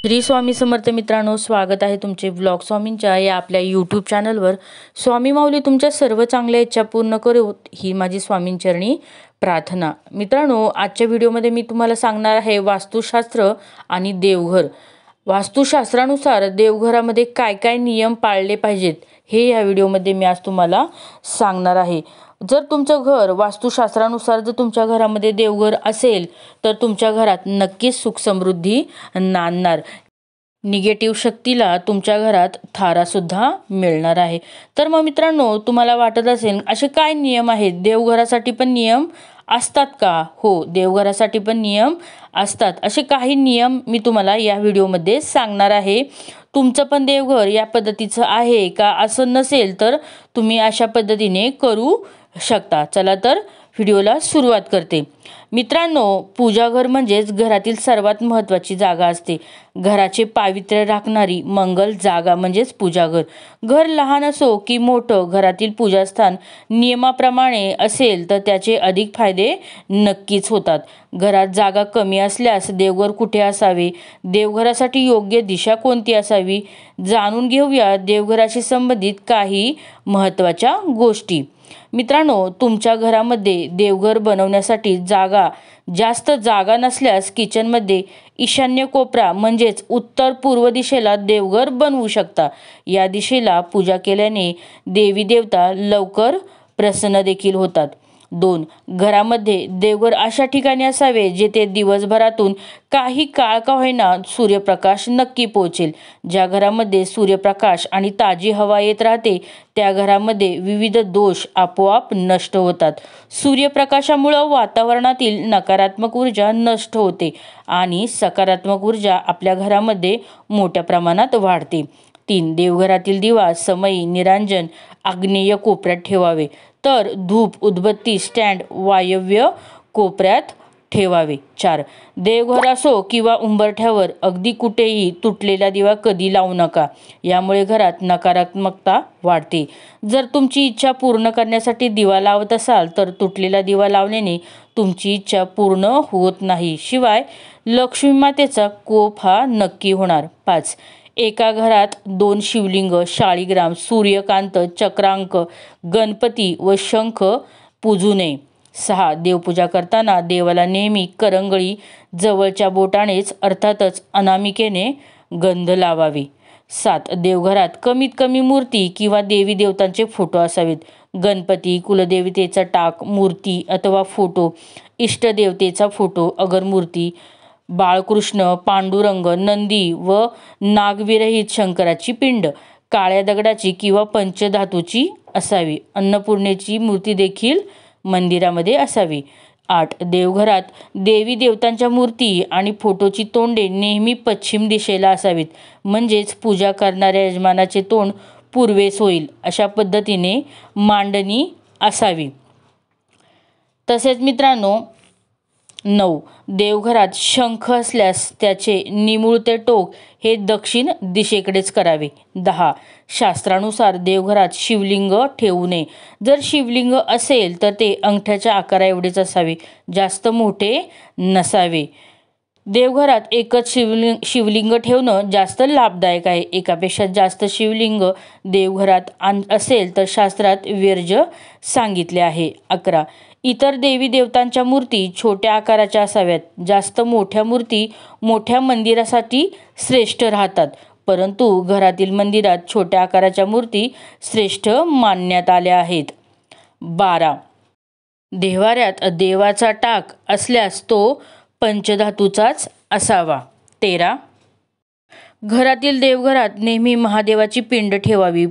श्री स्वामी समर्थ मित्रांनो, स्वागत आहे तुमचे ब्लॉग स्वामींच्या या आपल्या यूट्यूब चॅनलवर। स्वामी माऊली तुमच्या सर्व चांगल्या इच्छा पूर्ण करोत ही माझी स्वामींचरणी प्रार्थना। मित्रांनो, आजच्या व्हिडिओमध्ये मी तुम्हाला सांगणार आहे वास्तुशास्त्र आणि देवघर। वास्तुशास्त्रानुसार देवघरामध्ये काय काय नियम पाळले पाहिजेत हे या व्हिडिओमध्ये मी आज तुम्हाला सांगणार आहे। जर तुमचं घर वास्तुशास्त्रानुसार जर तुमच्या घरामध्ये देवघर असेल तर तुमच्या घरात नक्कीच सुख समृद्धी नांदणार। निगेटिव्ह शक्तीला तुमच्या घरात थारा सुद्धा मिळणार आहे। तर मग मित्रांनो, तुम्हाला वाटत असेल असे काय नियम आहेत, देवघरासाठी पण नियम असतात का? हो, देवघरासाठी पण नियम असतात। असे काही नियम मी तुम्हाला या व्हिडिओमध्ये सांगणार आहे। तुमचं पण देवघर या पद्धतीचं आहे का? असं नसेल तर तुम्ही अशा पद्धतीने करू शकता। चला तर व्हिडिओला सुरुवात करते। मित्रांनो, पूजाघर म्हणजेच घरातील सर्वात महत्त्वाची जागा असते। घराचे पावित्र्य राखणारी मंगल जागा म्हणजेच पूजाघर। घर लहान असो की मोठं, घरातील पूजास्थान नियमाप्रमाणे असेल तर त्याचे अधिक फायदे नक्कीच होतात। घरात जागा कमी असल्यास देवघर कुठे असावे, देवघरासाठी योग्य दिशा कोणती असावी, जाणून घेऊया देवघराशी संबंधित काही महत्त्वाच्या गोष्टी। मित्रांनो, तुमच्या घरामध्ये देवघर बनवण्यासाठी जास्त जागा नसल्यास किचनमध्ये ईशान्य कोपरा म्हणजेच उत्तर पूर्व दिशेला देवघर बनवू शकता। या दिशेला पूजा केल्याने देवी देवता लवकर प्रसन्न देखील होतात। 2. घरामध्ये देवघर अशा ठिकाणी असावे जेथे दिवसभरातून काही काळ का होईना सूर्यप्रकाश नक्की पोहोचेल। ज्या घरामध्ये सूर्यप्रकाश आणि ताजी हवा येत राहते त्या घरामध्ये विविध दोष आपोआप नष्ट होतात। सूर्यप्रकाशामुळे वातावरणातील नकारात्मक ऊर्जा नष्ट होते आणि सकारात्मक ऊर्जा आपल्या घरामध्ये मोठ्या प्रमाणात वाढते। 3. देवघरातील दिवा समई निरांजन आग्नेय कोपऱ्यात ठेवावे, तर धूप उदबत्ती स्टँड वायव्य कोपऱ्यात ठेवावे। 4. देवघर असो किंवा उंबरठ्यावर अगदी कुठेही तुटलेला दिवा कधी लावू नका, यामुळे घरात नकारात्मकता वाढते। जर तुमची इच्छा पूर्ण करण्यासाठी दिवा लावत असाल तर तुटलेला दिवा लावल्याने तुमची इच्छा पूर्ण होत नाही, शिवाय लक्ष्मी मातेचा कोप हा नक्की होणार। 5. एका घरात 2 शिवलिंग, शाळीग्राम, सूर्यकांत, चक्रांक, गणपती व शंख पूजू नये। 6. देवपूजा करताना देवाला नेहमी करंगळी जवळच्या बोटानेच अर्थातच अनामिकेने गंध लावावे। 7. देवघरात कमीत कमी मूर्ती किंवा देवी देवतांचे फोटो असावेत। गणपती, कुलदेवतेचा टाक, मूर्ती अथवा फोटो, इष्टदेवतेचा फोटो अगर मूर्ती, बाळकृष्ण, पांडुरंग, नंदी व नागविरहित शंकराची पिंड काळ्या दगडाची किंवा पंचधातूची असावी। अन्नपूर्णेची मूर्ती देखील मंदिरामध्ये असावी। 8. देवघरात देवी देवतांच्या मूर्ती आणि फोटोची तोंडे नेहमी पश्चिम दिशेला असावीत, म्हणजेच पूजा करणाऱ्या यजमानाचे तोंड पूर्वेस होईल अशा पद्धतीने मांडणी असावी। तसेच मित्रांनो, 9. देवघरात शंख असल्यास त्याचे निमुळते टोक हे दक्षिण दिशेकडेच करावे। 10. शास्त्रानुसार देवघरात शिवलिंग ठेवू नये। जर शिवलिंग असेल तर ते अंगठ्याच्या आकारा एवढेच असावे, जास्त मोठे नसावे। देवघरात एकच शिवलिंग ठेवणं जास्त लाभदायक आहे। एकापेक्षा जास्त शिवलिंग देवघरात असेल तर शास्त्रात वर्ज्य सांगितले आहे। 11. इतर देवी देवतांच्या मूर्ती छोट्या आकाराच्या असाव्यात। जास्त मोठ्या मूर्ती मोठ्या मंदिरासाठी श्रेष्ठ राहतात, परंतु घरातील मंदिरात छोट्या आकाराच्या मूर्ती श्रेष्ठ मानण्यात आल्या आहेत। 12. देव्हाऱ्यात देवाचा टाक असल्यास तो पंचधातूचाच असावा। 13. घरातील देवघरात नेहमी महादेवाची पिंड ठेवावी,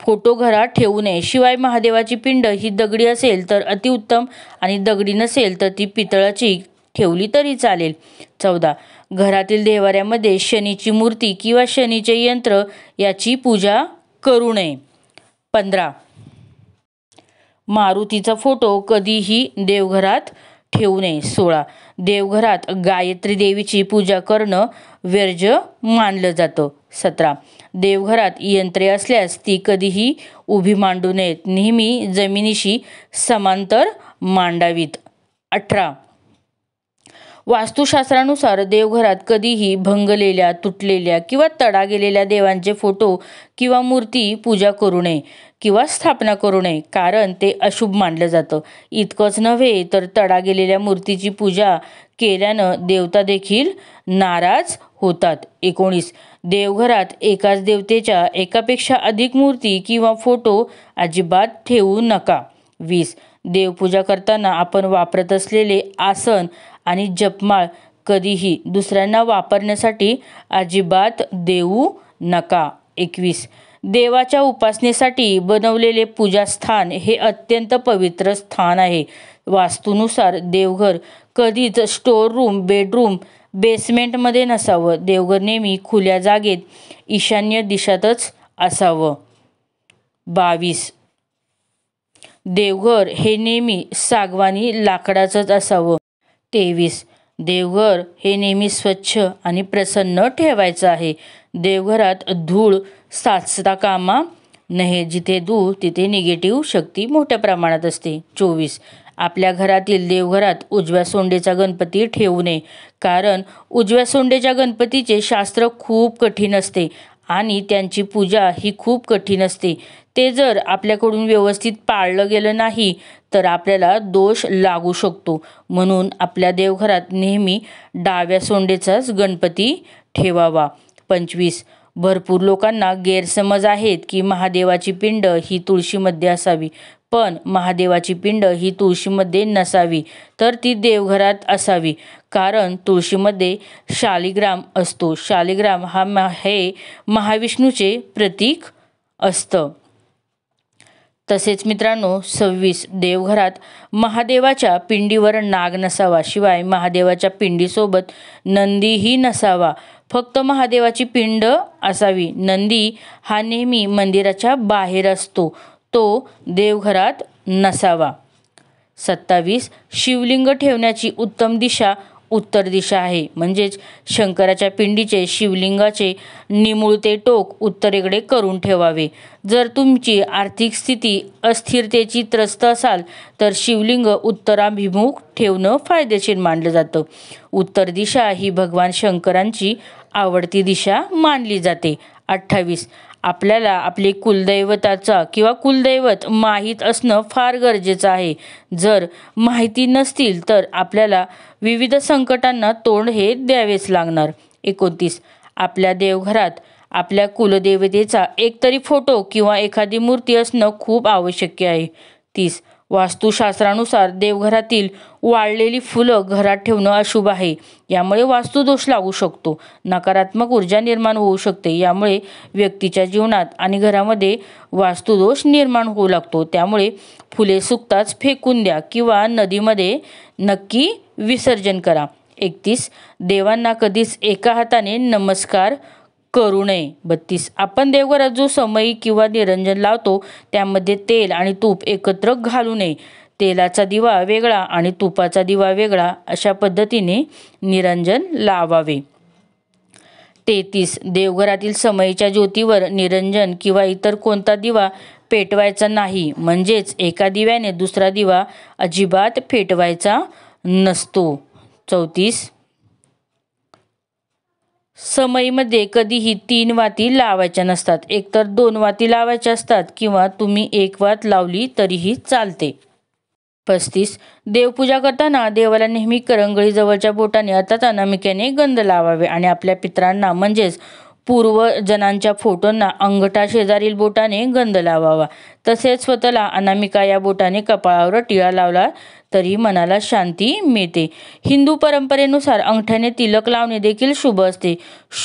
फोटो घरात ठेवू नये। शिवाय महादेवाची पिंड ही दगडी असेल तर अतिउत्तम आणि दगडी नसेल तर ती पितळाची ठेवली तरी चालेल। 14. घरातील देव्हाऱ्यामध्ये शनीची मूर्ती किंवा शनीचे यंत्र याची पूजा करू नये। 15. मारुतीचा फोटो कधीही देवघरात ठेवू नये। 16. देवघरात गायत्री देवीची पूजा करणं वर्ज्य मानलं जातं। 17. देवघरात यंत्रे असल्यास ती कधीही उभी मांडू नयेत, नेहमी जमिनीशी समांतर मांडावीत। 18. वास्तुशास्त्रानुसार देवघरात कधीही भंगलेल्या, तुटलेल्या किंवा तडा गेलेल्या देवांचे फोटो किंवा मूर्ती पूजा करू नये किंवा स्थापना करू नये, कारण ते अशुभ मानलं जातं. इतकंच नव्हे तर तडा गेलेल्या मूर्तीची पूजा केल्यानं देवता देखील नाराज होतात. 19. देवघरात एकाच देवतेच्या एकापेक्षा अधिक मूर्ती किंवा फोटो अजिबात ठेवू नका. 20. देवपूजा करताना आपण वापरत असलेले आसन आणि जपमाळ कधीही दुसऱ्यांना वापरण्यासाठी अजिबात देऊ नका. 21. देवाच्या उपासनेसाठी बनवलेले पूजास्थान हे अत्यंत पवित्र स्थान आहे. वास्तूनुसार देवघर कधीच स्टोअर रूम, बेडरूम, बेसमेंटमध्ये नसावं. देवघर नेहमी खुल्या जागेत ईशान्य दिशातच असावं. 22. देवघर हे नेहमी सागवानी लाकडाचंच असावं. 23. देवघर हे नेहमी स्वच्छ आणि प्रसन्न ठेवायचं आहे. देवघरात धूळ साचता कामा नये. जिथे धूळ तिथे निगेटिव्ह शक्ती मोठ्या प्रमाणात असते. 24. आपल्या घरातील देवघरात उजव्या सोंडेचा गणपती ठेवू नये, कारण उजव्या सोंडेच्या गणपतीचे शास्त्र खूप कठीण असते आणि त्यांची पूजा ही खूप कठीण असते. ते जर आपल्याकडून व्यवस्थित पाळलं गेलं नाही तर आपल्याला दोष लागू शकतो. म्हणून आपल्या देवघरात नेहमी डाव्या सोंडेचाच गणपती ठेवावा. 25. भरपूर लोकांना गैरसमज आहेत की महादेवाची पिंड ही तुळशीमध्ये असावी, पण महादेवाची पिंड ही तुळशीमध्ये नसावी, तर ती देवघरात असावी, कारण तुळशीमध्ये शालिग्राम असतो. शालिग्राम हे महाविष्णूचे प्रतीक असतं. तसेच मित्रांनो, 26. देवघरात महादेवाच्या पिंडीवर नाग नसावा. शिवाय महादेवाच्या पिंडीसोबत नंदीही नसावा. फक्त महादेवाची पिंड असावी. नंदी हा नेहमी मंदिराच्या बाहेर असतो, तो देवघरात नसावा. 27. शिवलिंग ठेवण्याची उत्तम दिशा उत्तर दिशा आहे. म्हणजेच शंकराच्या पिंडीचे शिवलिंगाचे निमुळते टोक उत्तरेकडे करून ठेवावे. जर तुमची आर्थिक स्थिती अस्थिरतेची त्रस्त असाल तर शिवलिंग उत्तराभिमुख ठेवणं फायदेशीर मानलं जातं. उत्तर दिशा ही भगवान शंकरांची आवडती दिशा मानली जाते. 28. आपल्याला आपले कुलदैवताचा किंवा कुलदैवत माहीत असणं फार गरजेचं आहे. जर माहिती नसतील तर आपल्याला विविध संकटांना तोंड हे द्यावेच लागणार. 29. आपल्या देवघरात आपल्या कुलदेवतेचा एकतरी फोटो किंवा एखादी मूर्ती असणं खूप आवश्यक आहे. 30. वास्तुशास्त्रानुसार देवघरातील वाळलेली फुलं घरात ठेवणं अशुभ आहे. यामुळे वास्तुदोष लागू शकतो, नकारात्मक ऊर्जा निर्माण होऊ शकते. यामुळे व्यक्तीच्या जीवनात आणि घरामध्ये वास्तुदोष निर्माण होऊ लागतो. त्यामुळे फुले सुकताच फेकून द्या किंवा नदीमध्ये नक्की विसर्जन करा. 31. देवांना कधीच एका हाताने नमस्कार करू नये. 32. आपण देवघरात जो समई किंवा निरंजन लावतो त्यामध्ये तेल आणि तूप एकत्र घालू नये. तेलाचा दिवा वेगळा आणि तुपाचा दिवा वेगळा अशा पद्धतीने निरंजन लावावे. 33. देवघरातील समईच्या ज्योतीवर निरंजन किंवा इतर कोणता दिवा पेटवायचा नाही. म्हणजेच एका दिव्याने दुसरा दिवा अजिबात पेटवायचा नसतो. 34. समईमध्ये कधीही 3 वाती लावायच्या नसतात. एकतर 2 वाती लावायच्या असतात किंवा तुम्ही 1 वात लावली तरीही चालते. 35. देवपूजा करताना देवाला नेहमी करंगळी जवळच्या बोटाने अर्थात अनामिकेने गंध लावावे आणि आपल्या पितरांना म्हणजेच पूर्वजनांच्या फोटोंना अंगठा शेजारील बोटाने गंध लावावा. तसेच स्वतःला अनामिका या बोटाने कपाळावर टिळा लावला तरी मनाला शांती मिळते. हिंदू परंपरेनुसार अंगठ्याने तिलक लावणे देखील शुभ असते.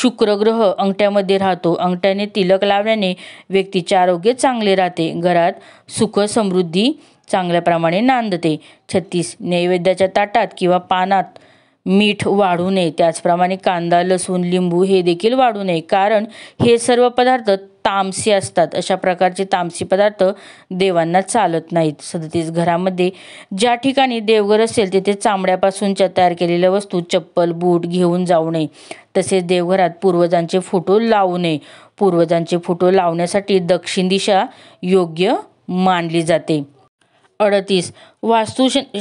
शुक्र ग्रह अंगठ्यामध्ये राहतो. अंगठ्याने तिलक लावल्याने व्यक्तीचे आरोग्य चांगले राहते. घरात सुख समृद्धी चांगल्या प्रमाणे नांदते. 36. नैवेद्याच्या ताटात किंवा पानात मीठ वाढू नये. त्याचप्रमाणे कांदा, लसूण, लिंबू हे देखील वाढू नये, कारण हे सर्व पदार्थ तामसी असतात. अशा प्रकारचे तामसी पदार्थ देवांना चालत नाहीत. 37. घरामध्ये ज्या ठिकाणी देवघर असेल तिथे चामड्यापासूनच्या तयार केलेल्या वस्तू, चप्पल, बूट घेऊन जाऊ नये. तसेच देवघरात पूर्वजांचे फोटो लावू नये. पूर्वजांचे फोटो लावण्यासाठी दक्षिण दिशा योग्य मानली जाते. 38.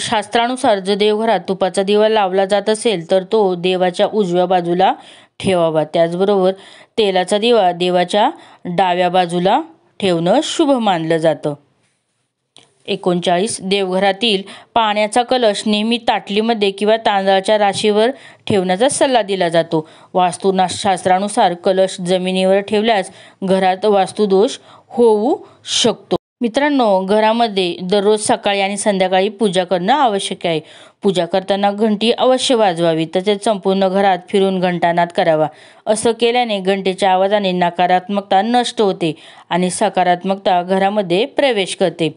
शास्त्रानुसार जर देवघरात तुपाचा दिवा लावला जात असेल तर तो देवाच्या उजव्या बाजूला ठेवावा. त्याचबरोबर तेलाचा दिवा देवाच्या डाव्या बाजूला ठेवणं शुभ मानलं जातं. 39. देवघरातील पाण्याचा कलश नेहमी ताटलीमध्ये किंवा तांदळाच्या राशीवर ठेवण्याचा सल्ला दिला जातो. वास्तुशास्त्रानुसार कलश जमिनीवर ठेवल्यास घरात वास्तुदोष होऊ शकतो. मित्रांनो, घरामध्ये दररोज सकाळी आणि संध्याकाळी पूजा करणं आवश्यक आहे. पूजा करताना घंटी अवश्य वाजवावी, तसेच संपूर्ण घरात फिरून घंटानाद करावा. असं केल्याने घंटेच्या आवाजाने नकारात्मकता नष्ट होते आणि सकारात्मकता घरामध्ये प्रवेश करते.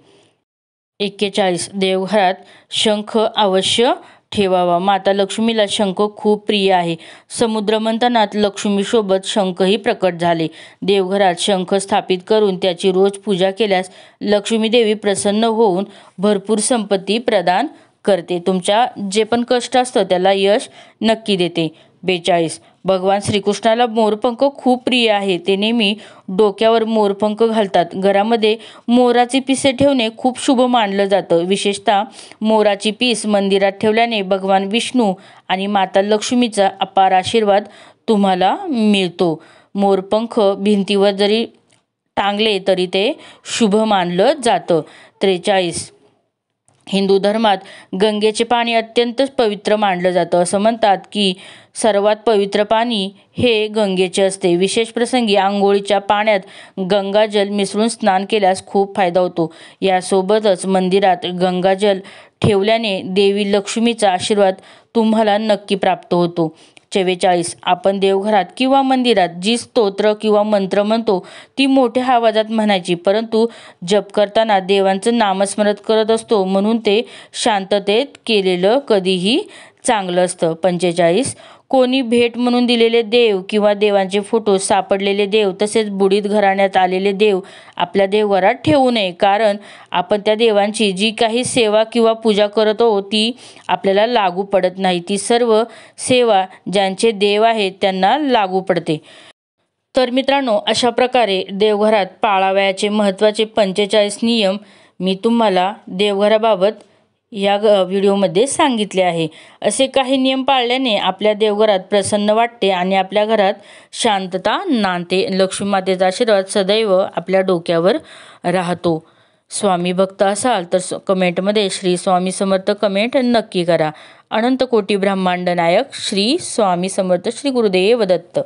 41. देवघरात शंख अवश्य ठेवावा. माता लक्ष्मीला शंख खूप प्रिय आहे. समुद्र मंथनात लक्ष्मीसोबत शंखही प्रकट झाले. देवघरात शंख स्थापित करून त्याची रोज पूजा केल्यास लक्ष्मी देवी प्रसन्न होऊन भरपूर संपत्ती प्रदान करते. तुमच्या जे पण कष्ट असतं त्याला यश नक्की देते. 42. भगवान श्रीकृष्णाला मोरपंख खूप प्रिय आहे. ते नेहमी डोक्यावर मोरपंख घालतात. घरामध्ये मोराची पिसे ठेवणे खूप शुभ मानलं जातं. विशेषतः मोराची पीस मंदिरात ठेवल्याने भगवान विष्णू आणि माता लक्ष्मीचा अपार आशीर्वाद तुम्हाला मिळतो. मोरपंख भिंतीवर जरी टांगले तरी ते शुभ मानलं जातं. 43. हिंदू धर्मात गंगेचे पाणी अत्यंत पवित्र मानलं जातं. असं म्हणतात की सर्वात पवित्र पाणी हे गंगेचे असते. विशेष प्रसंगी आंघोळीच्या पाण्यात गंगाजल मिसळून स्नान केल्यास खूप फायदा होतो. यासोबतच मंदिरात गंगाजल ठेवल्याने देवी लक्ष्मीचा आशीर्वाद तुम्हाला नक्की प्राप्त होतो. 44. आपण देवघरात किंवा मंदिरात जी स्तोत्र किंवा मंत्र म्हणतो ती मोठ्या आवाजात म्हणायची, परंतु जप करताना देवांचं नामस्मरण करत असतो, म्हणून ते शांततेत केलेलं कधीही चांगलं असतं. 45. कोणी भेट म्हणून दिलेले देव किंवा देवांचे फोटो, सापडलेले देव तसेच बुडीत घराण्यात आलेले देव आपल्या देवघरात ठेवू नये, कारण आपण त्या देवांची जी काही सेवा किंवा पूजा करत आहोत ती आपल्याला लागू पडत नाही. ती सर्व सेवा ज्यांचे देव आहेत त्यांना लागू पडते. तर मित्रांनो, अशा प्रकारे देवघरात पाळावयाचे महत्त्वाचे 45 नियम मी तुम्हाला देवघराबाबत या व्हिडिओमध्ये सांगितले आहे. असे काही नियम पाळल्याने आपल्या देवघरात प्रसन्न वाटते आणि आपल्या घरात शांतता नांदते. लक्ष्मी मातेचा आशीर्वाद सदैव आपल्या डोक्यावर राहतो. स्वामी भक्त असाल तर कमेंटमध्ये श्री स्वामी समर्थ कमेंट नक्की करा. अनंत कोटी ब्रह्मांड नायक श्री स्वामी समर्थ. श्री गुरुदेव दत्त.